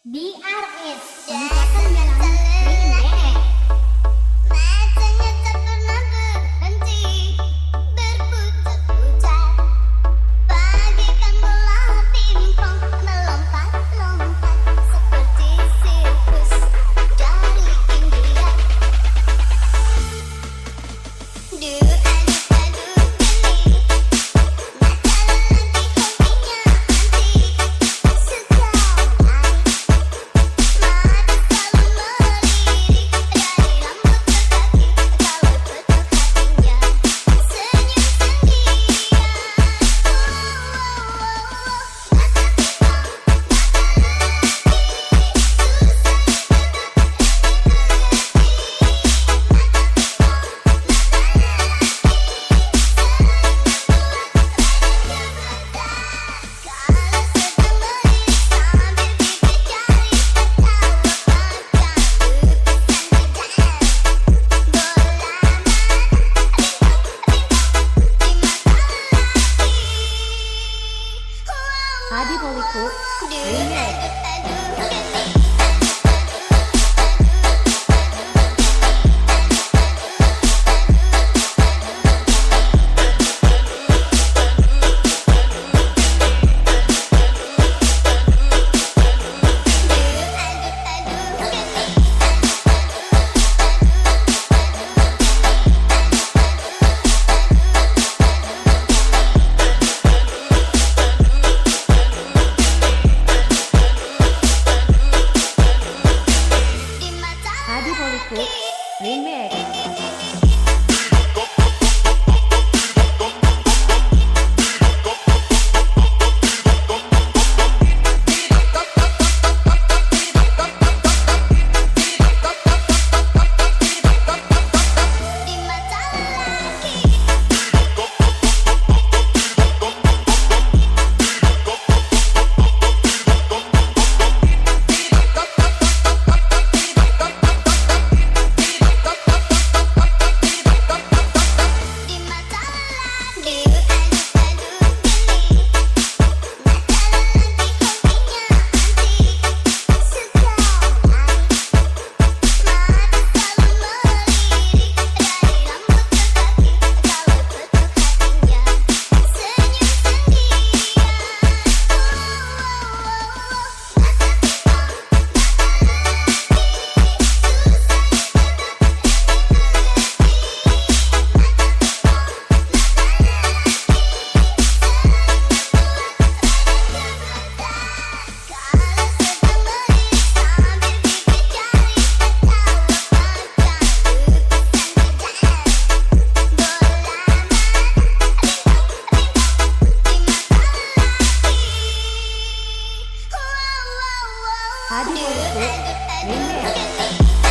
DRS mengucapkan dalam remix. Matanya tak pernah berhenti berputar-putar, bagaikan bola pingpong melompat-lompat seperti sirkus dari India. Aduk-aduk geli, mata lelaki hobinya antik sekali. Mata selalu melirik dari rambut ke kaki, kalau cocok hatinya senyum sendirian. Mata pingpong, mata lelaki, susah Adi Poliku Remix. Adi Poliku Remix. Di mata lelaki, di mata lelaki, aduk-aduk geli, mata lelaki hobinya antik sekali. Mata selalu melirik dari rambut ke kaki, kalau cocok hatinya senyum sendirian. Mata pingpong, mata lelaki, susah kalau sedang melirik sambil bibir jari tertawa pada lukisan wajah. Bola mata pingpong di mata lelaki. Adi Poliku Aduk-aduk Remix. geli.